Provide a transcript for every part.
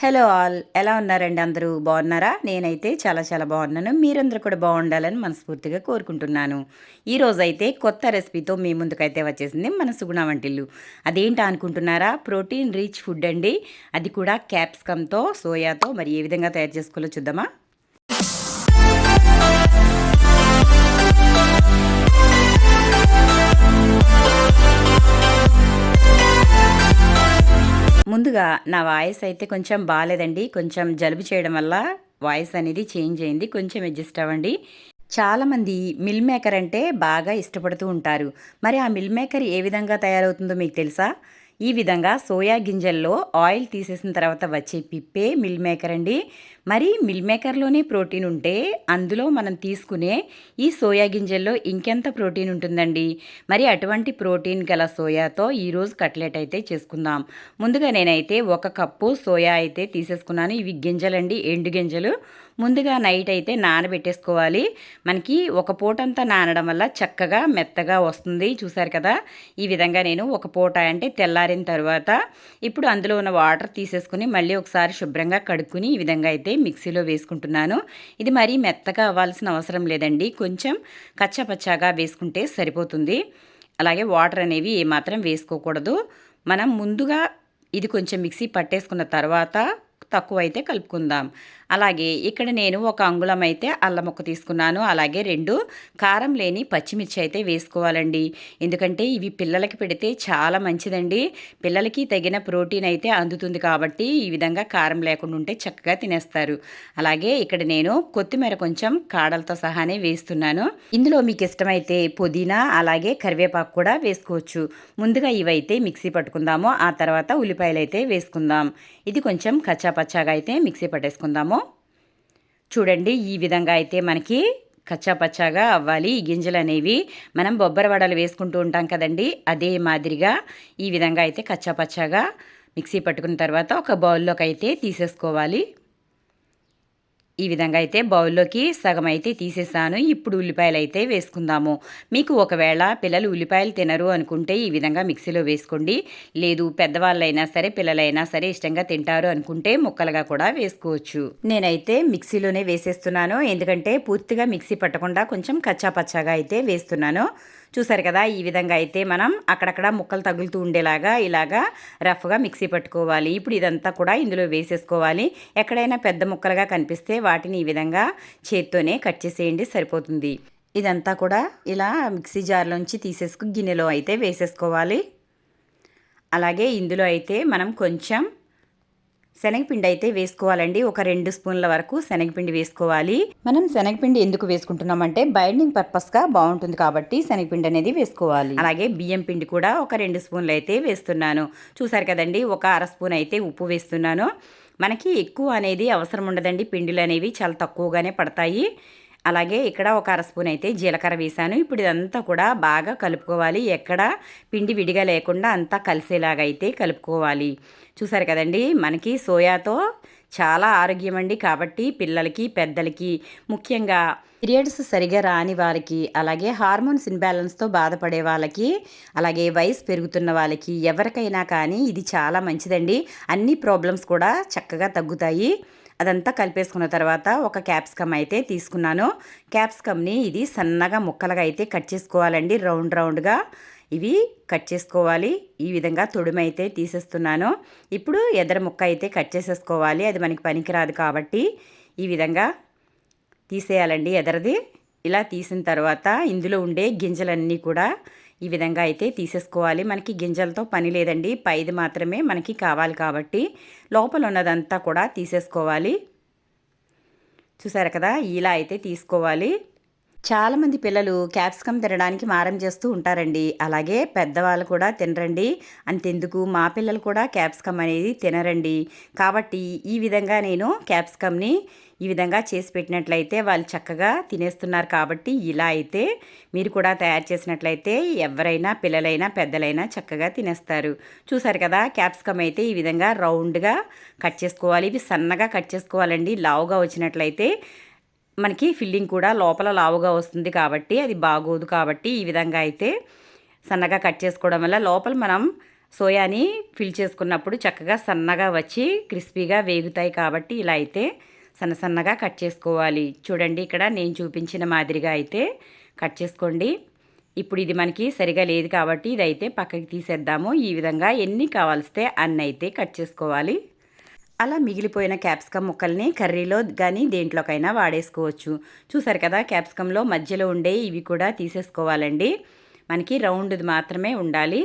Hello all, ఎలా ఉన్నారండి? అందరూ బాగున్నారా? నేనైతే చాలా చాలా బాగున్నాను. మీరందరూ కూడా బాగుండాలని మనస్ఫూర్తిగా కోరుకుంటున్నాను. ఈరోజైతే కొత్త రెసిపీతో మీ ముందుకైతే వచ్చేసింది మన సుగుణ వంటిల్లు. అదేంటా అనుకుంటున్నారా? ప్రోటీన్ రిచ్ ఫుడ్ అండి. అది కూడా క్యాప్సికమ్తో, సోయాతో. మరి ఏ విధంగా తయారు చేసుకోవాలో చూద్దామా? ముందుగా నా వాయిస్ అయితే కొంచెం బాగాలేదండి. కొంచెం జలుబు చేయడం వల్ల వాయిస్ అనేది చేంజ్ అయింది. కొంచెం అడ్జస్ట్ అవ్వండి. చాలామంది మిల్ మేకర్ అంటే బాగా ఇష్టపడుతూ ఉంటారు. మరి ఆ మిల్ మేకర్ ఏ విధంగా తయారవుతుందో మీకు తెలుసా? ఈ విధంగా సోయా గింజల్లో ఆయిల్ తీసేసిన తర్వాత వచ్చే పిప్పే మిల్ మేకర్ అండి. మరి మిల్ మేకర్లోనే ప్రోటీన్ ఉంటే అందులో మనం తీసుకునే ఈ సోయా గింజల్లో ఇంకెంత ప్రోటీన్ ఉంటుందండి. మరి అటువంటి ప్రోటీన్ గల సోయాతో ఈరోజు కట్లెట్ అయితే చేసుకుందాం. ముందుగా నేనైతే 1 కప్పు సోయా అయితే తీసేసుకున్నాను. ఇవి గింజలండి, ఎండు గింజలు. ముందుగా నైట్ అయితే నానబెట్టేసుకోవాలి. మనకి ఒక పూటంతా నానడం వల్ల చక్కగా మెత్తగా వస్తుంది. చూసారు కదా, ఈ విధంగా నేను ఒక పూట అంటే తెల్లారిన తర్వాత ఇప్పుడు అందులో ఉన్న వాటర్ తీసేసుకుని మళ్ళీ ఒకసారి శుభ్రంగా కడుక్కుని ఈ విధంగా అయితే మిక్సీలో వేసుకుంటున్నాను. ఇది మరీ మెత్తగా అవ్వాల్సిన అవసరం లేదండి. కొంచెం కచ్చాపచ్చాగా వేసుకుంటే సరిపోతుంది. అలాగే వాటర్ అనేవి ఏమాత్రం వేసుకోకూడదు. మనం ముందుగా ఇది కొంచెం మిక్సీ పట్టేసుకున్న తర్వాత తక్కువైతే కలుపుకుందాం. అలాగే ఇక్కడ నేను 1 అంగుళం అయితే అల్లం ముక్క తీసుకున్నాను. అలాగే 2 కారం లేని పచ్చిమిర్చి అయితే వేసుకోవాలండి. ఎందుకంటే ఇవి పిల్లలకి పెడితే చాలా మంచిదండి. పిల్లలకి తగిన ప్రోటీన్ అయితే అందుతుంది కాబట్టి ఈ విధంగా కారం లేకుండా ఉంటే చక్కగా తినేస్తారు. అలాగే ఇక్కడ నేను కొత్తిమీర కొంచెం కాడలతో సహానే వేస్తున్నాను. ఇందులో మీకు ఇష్టమైతే పుదీనా అలాగే కరివేపాకు కూడా వేసుకోవచ్చు. ముందుగా ఇవైతే మిక్సీ పట్టుకుందాము. ఆ తర్వాత ఉల్లిపాయలు అయితే వేసుకుందాం. ఇది కొంచెం కచ్చాపచ్చాగా అయితే మిక్సీ పట్టేసుకుందాము. చూడండి, ఈ విధంగా అయితే మనకి కచ్చాపచ్చాగా అవ్వాలి. ఈ గింజలు అనేవి మనం బొబ్బరి వడలు వేసుకుంటూ ఉంటాం కదండి, అదే మాదిరిగా ఈ విధంగా అయితే కచ్చాపచ్చాగా మిక్సీ పట్టుకున్న తర్వాత ఒక బౌల్లోకి అయితే తీసేసుకోవాలి. ఈ విధంగా అయితే బౌల్లోకి సగం అయితే తీసేసాను. ఇప్పుడు ఉల్లిపాయలు అయితే వేసుకుందాము. మీకు ఒకవేళ పిల్లలు ఉల్లిపాయలు తినరు అనుకుంటే ఈ విధంగా మిక్సీలో వేసుకోండి. లేదు, పెద్దవాళ్ళైనా సరే పిల్లలైనా సరే ఇష్టంగా తింటారు అనుకుంటే ముక్కలుగా కూడా వేసుకోవచ్చు. నేనైతే మిక్సీలోనే వేసేస్తున్నాను. ఎందుకంటే పూర్తిగా మిక్సీ పట్టకుండా కొంచెం కచ్చాపచ్చాగా అయితే వేస్తున్నాను. చూసారు కదా, ఈ విధంగా అయితే మనం అక్కడక్కడ ముక్కలు తగులుతూ ఉండేలాగా ఇలాగా రఫ్గా మిక్సీ పట్టుకోవాలి. ఇప్పుడు ఇదంతా కూడా ఇందులో వేసేసుకోవాలి. ఎక్కడైనా పెద్ద ముక్కలుగా కనిపిస్తే వాటిని ఈ విధంగా చేత్తోనే కట్ చేసేయండి, సరిపోతుంది. ఇదంతా కూడా ఇలా మిక్సీ జార్లోంచి తీసేసుకు గిన్నెలో అయితే వేసేసుకోవాలి. అలాగే ఇందులో అయితే మనం కొంచెం శనగపిండి అయితే వేసుకోవాలండి. ఒక 2 స్పూన్ల వరకు శనగపిండి వేసుకోవాలి. మనం శనగపిండి ఎందుకు వేసుకుంటున్నామంటే బైండింగ్ పర్పస్గా బాగుంటుంది కాబట్టి శనగపిండి అనేది వేసుకోవాలి. అలాగే బియ్యం పిండి కూడా ఒక 2 స్పూన్లు అయితే వేస్తున్నాను. చూసారు కదండి, ఒక 1/2 స్పూన్ అయితే ఉప్పు వేస్తున్నాను. మనకి ఎక్కువ అనేది అవసరం ఉండదండి. పిండిలు అనేవి చాలా తక్కువగానే పడతాయి. అలాగే ఇక్కడ ఒక 1/2 స్పూన్ అయితే జీలకర్ర వేసాను. ఇప్పుడు ఇదంతా కూడా బాగా కలుపుకోవాలి. ఎక్కడ పిండి విడిగా లేకుండా అంతా కలిసేలాగా అయితే కలుపుకోవాలి. చూసారు కదండి, మనకి సోయాతో చాలా ఆరోగ్యం అండి. కాబట్టి పిల్లలకి, పెద్దలకి, ముఖ్యంగా పీరియడ్స్ సరిగా రాని వారికి, అలాగే హార్మోన్స్ ఇన్బ్యాలెన్స్తో బాధపడే వాళ్ళకి, అలాగే వయసు పెరుగుతున్న వాళ్ళకి, ఎవరికైనా కానీ ఇది చాలా మంచిదండి. అన్ని ప్రాబ్లమ్స్ కూడా చక్కగా తగ్గుతాయి. అదంతా కలిపేసుకున్న తర్వాత ఒక క్యాప్సికమ్ అయితే తీసుకున్నాను. క్యాప్సికమ్ని ఇది సన్నగా ముక్కలుగా అయితే కట్ చేసుకోవాలండి. రౌండ్ రౌండ్గా ఇవి కట్ చేసుకోవాలి. ఈ విధంగా తొడిమ అయితే తీసేస్తున్నాను. ఇప్పుడు ఎదర ముక్క అయితే కట్ చేసేసుకోవాలి. అది మనకి పనికిరాదు కాబట్టి ఈ విధంగా తీసేయాలండి ఎదరది. ఇలా తీసిన తర్వాత ఇందులో ఉండే గింజలన్నీ కూడా ఈ విధంగా అయితే తీసేసుకోవాలి. మనకి గింజలతో పని లేదండి, పైది మాత్రమే మనకి కావాలి కాబట్టి లోపల ఉన్నదంతా కూడా తీసేసుకోవాలి. చూసారు కదా, ఇలా అయితే తీసుకోవాలి. చాలామంది పిల్లలు క్యాప్సికమ్ తినడానికి మారం చేస్తూ ఉంటారండి. అలాగే పెద్దవాళ్ళు కూడా తినరండి. అంతెందుకు మా పిల్లలు కూడా క్యాప్సికమ్ అనేది తినరండి. కాబట్టి ఈ విధంగా నేను క్యాప్సికమ్ని ఈ విధంగా చేసి పెట్టినట్లయితే వాళ్ళు చక్కగా తినేస్తున్నారు. కాబట్టి ఇలా అయితే మీరు కూడా తయారు చేసినట్లయితే ఎవరైనా, పిల్లలైనా పెద్దలైనా చక్కగా తినేస్తారు. చూసారు కదా, క్యాప్సికమ్ అయితే ఈ విధంగా రౌండ్గా కట్ చేసుకోవాలి. ఇవి సన్నగా కట్ చేసుకోవాలండి. లావుగా వచ్చినట్లయితే మనకి ఫిల్లింగ్ కూడా లోపల లావుగా వస్తుంది కాబట్టి అది బాగోదు. కాబట్టి ఈ విధంగా అయితే సన్నగా కట్ చేసుకోవడం వల్ల లోపల మనం సోయాని ఫిల్ చేసుకున్నప్పుడు చక్కగా సన్నగా వచ్చి క్రిస్పీగా వేగుతాయి కాబట్టి ఇలా అయితే సన్నగా కట్ చేసుకోవాలి. చూడండి ఇక్కడ నేను చూపించిన మాదిరిగా అయితే కట్ చేసుకోండి. ఇప్పుడు ఇది మనకి సరిగా లేదు కాబట్టి ఇదైతే పక్కకి తీసేద్దాము. ఈ విధంగా ఎన్ని కావాల్స్తే అన్ని అయితే కట్ చేసుకోవాలి. అలా మిగిలిపోయిన క్యాప్సికమ్ ముక్కల్ని కర్రీలో కానీ దేంట్లోకైనా వాడేసుకోవచ్చు. చూసారు కదా క్యాప్సికంలో మధ్యలో ఉండే ఇవి కూడా తీసేసుకోవాలండి. మనకి రౌండ్ది మాత్రమే ఉండాలి.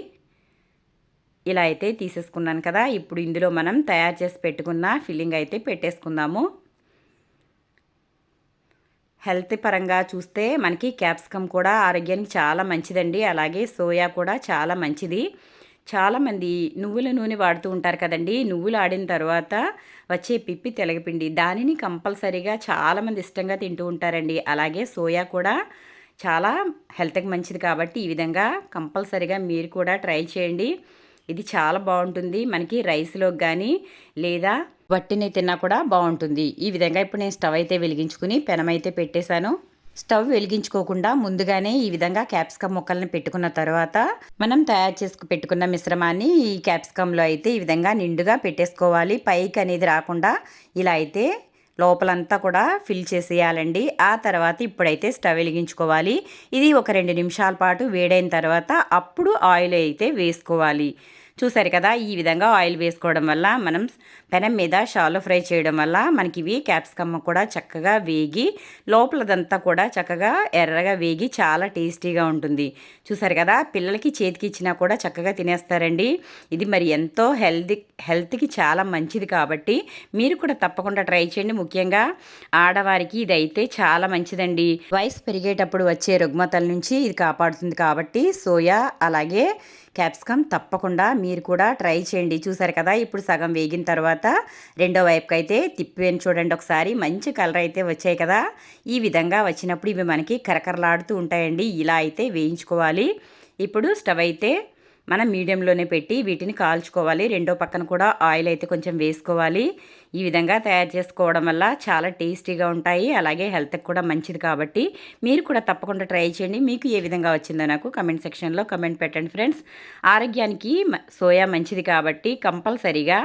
ఇలా అయితే తీసేసుకున్నాను కదా. ఇప్పుడు ఇందులో మనం తయారు చేసి పెట్టుకున్న ఫిల్లింగ్ అయితే పెట్టేసుకుందాము. హెల్త్ పరంగా చూస్తే మనకి క్యాప్సికమ్ కూడా ఆరోగ్యానికి చాలా మంచిదండి. అలాగే సోయా కూడా చాలా మంచిది. చాలామంది నువ్వుల నూనె వాడుతూ ఉంటారు కదండి. నువ్వులు ఆడిన తర్వాత వచ్చే పిప్పి తెలగపిండి దానిని కంపల్సరీగా చాలామంది ఇష్టంగా తింటూ ఉంటారండి. అలాగే సోయా కూడా చాలా హెల్త్కి మంచిది కాబట్టి ఈ విధంగా కంపల్సరీగా మీరు కూడా ట్రై చేయండి. ఇది చాలా బాగుంటుంది. మనకి రైస్లోకి కానీ లేదా వట్టిని తిన్నా కూడా బాగుంటుంది. ఈ విధంగా ఇప్పుడు నేను స్టవ్ అయితే వెలిగించుకుని పెనం అయితే పెట్టేశాను. స్టవ్ వెలిగించుకోకుండా ముందుగానే ఈ విధంగా క్యాప్సికమ్ ముక్కల్ని పెట్టుకున్న తర్వాత మనం తయారు చేసుకు పెట్టుకున్న మిశ్రమాన్ని ఈ క్యాప్సికంలో అయితే ఈ విధంగా నిండుగా పెట్టేసుకోవాలి. పైకి అనేది రాకుండా ఇలా అయితే లోపలంతా కూడా ఫిల్ చేసేయాలండి. ఆ తర్వాత ఇప్పుడైతే స్టవ్ వెలిగించుకోవాలి. ఇది ఒక 2 నిమిషాల పాటు వేడైన తర్వాత అప్పుడు ఆయిల్ అయితే వేసుకోవాలి. చూసారు కదా ఈ విధంగా ఆయిల్ వేసుకోవడం వల్ల మనం పెనం మీద షాలో ఫ్రై చేయడం వల్ల మనకి ఇవి క్యాప్సికమ్ కూడా చక్కగా వేగి లోపలదంతా కూడా చక్కగా ఎర్రగా వేగి చాలా టేస్టీగా ఉంటుంది. చూసారు కదా పిల్లలకి చేతికి ఇచ్చినా కూడా చక్కగా తినేస్తారండి. ఇది మరి ఎంతో హెల్త్కి చాలా మంచిది కాబట్టి మీరు కూడా తప్పకుండా ట్రై చేయండి. ముఖ్యంగా ఆడవారికి ఇదైతే చాలా మంచిదండి. వయసు పెరిగేటప్పుడు వచ్చే రుగ్మతల నుంచి ఇది కాపాడుతుంది కాబట్టి సోయా అలాగే క్యాప్సికమ్ తప్పకుండా మీరు కూడా ట్రై చేయండి. చూసారు కదా ఇప్పుడు సగం వేగిన తర్వాత రెండో వైపుకి అయితే తిప్పివేని చూడండి ఒకసారి. మంచి కలర్ అయితే వచ్చాయి కదా. ఈ విధంగా వచ్చినప్పుడు ఇవి మనకి కరకరలాడుతూ ఉంటాయండి. ఇలా అయితే వేయించుకోవాలి. ఇప్పుడు స్టవ్ అయితే మనం మీడియంలోనే పెట్టి వీటిని కాల్చుకోవాలి. రెండో పక్కన కూడా ఆయిల్ అయితే కొంచెం వేసుకోవాలి. ఈ విధంగా తయారు చేసుకోవడం వల్ల చాలా టేస్టీగా ఉంటాయి. అలాగే హెల్త్కి కూడా మంచిది కాబట్టి మీరు కూడా తప్పకుండా ట్రై చేయండి. మీకు ఏ విధంగా వచ్చిందో నాకు కమెంట్ సెక్షన్లో కమెంట్ పెట్టండి ఫ్రెండ్స్. ఆరోగ్యానికి సోయా మంచిది కాబట్టి కంపల్సరీగా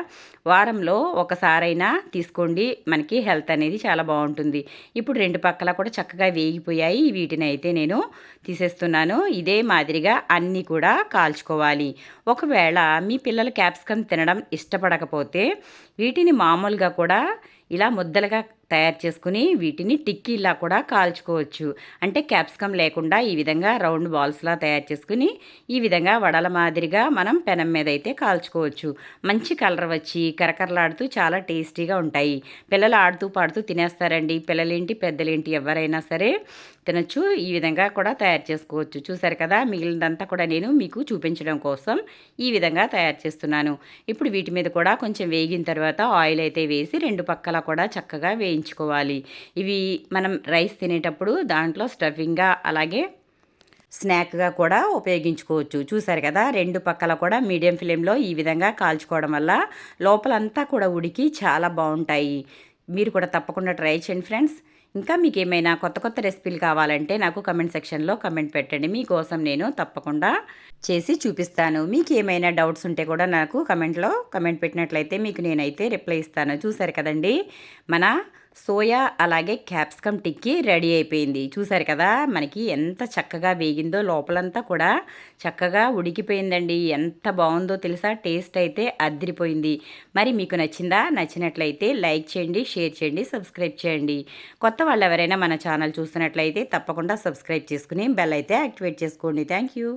వారంలో ఒకసారైనా తీసుకోండి. మనకి హెల్త్ అనేది చాలా బాగుంటుంది. ఇప్పుడు రెండు పక్కల కూడా చక్కగా వేగిపోయాయి. వీటిని అయితే నేను తీసేస్తున్నాను. ఇదే మాదిరిగా అన్నీ కూడా కాల్చుకోవాలి. ఒకవేళ మీ పిల్లలు క్యాప్సికమ్ తినడం ఇష్టపడకపోతే వీటిని మామూలుగా కూడా ఇలా ముద్దలుగా తయారు చేసుకుని వీటిని టిక్కీలా కూడా కాల్చుకోవచ్చు. అంటే క్యాప్సికమ్ లేకుండా ఈ విధంగా రౌండ్ బాల్స్లా తయారు చేసుకుని ఈ విధంగా వడల మాదిరిగా మనం పెనం మీద అయితే కాల్చుకోవచ్చు. మంచి కలర్ వచ్చి కరకరలాడుతూ చాలా టేస్టీగా ఉంటాయి. పిల్లలు ఆడుతూ పాడుతూ తినేస్తారండి. పిల్లలేంటి పెద్దలేంటి ఎవరైనా సరే తినచ్చు. ఈ విధంగా కూడా తయారు చేసుకోవచ్చు. చూసారు కదా మిగిలినంతా కూడా నేను మీకు చూపించడం కోసం ఈ విధంగా తయారు చేస్తున్నాను. ఇప్పుడు వీటి మీద కూడా కొంచెం వేగిన తర్వాత ఆయిల్ అయితే వేసి రెండు పక్కల కూడా చక్కగా వేయించుకోవాలి. ఇవి మనం రైస్ తినేటప్పుడు దాంట్లో స్టఫింగ్గా అలాగే స్నాక్గా కూడా ఉపయోగించుకోవచ్చు. చూసారు కదా రెండు పక్కల కూడా మీడియం ఫ్లేమ్లో ఈ విధంగా కాల్చుకోవడం వల్ల లోపలంతా కూడా ఉడికి చాలా బాగుంటాయి. మీరు కూడా తప్పకుండా ట్రై చేయండి ఫ్రెండ్స్. ఇంకా మీకు ఏమైనా కొత్త రెసిపీలు కావాలంటే నాకు కమెంట్ సెక్షన్లో కమెంట్ పెట్టండి. మీకోసం నేను తప్పకుండా చేసి చూపిస్తాను. మీకు ఏమైనా డౌట్స్ ఉంటే కూడా నాకు కమెంట్లో కమెంట్ పెట్టినట్లయితే మీకు నేనైతే రిప్లై ఇస్తాను. చూసారు కదండి మన సోయా అలాగే క్యాప్సికమ్ టిక్కీ రెడీ అయిపోయింది. చూసారు కదా మనకి ఎంత చక్కగా వేగిందో లోపలంతా కూడా చక్కగా ఉడికిపోయిందండి. ఎంత బాగుందో తెలుసా. టేస్ట్ అయితే అదిరిపోయింది. మరి మీకు నచ్చిందా? నచ్చినట్లయితే లైక్ చేయండి, షేర్ చేయండి, సబ్స్క్రైబ్ చేయండి. కొత్త వాళ్ళు ఎవరైనా మన ఛానల్ చూస్తున్నట్లయితే తప్పకుండా సబ్స్క్రైబ్ చేసుకుని బెల్ అయితే యాక్టివేట్ చేసుకోండి. Thank you.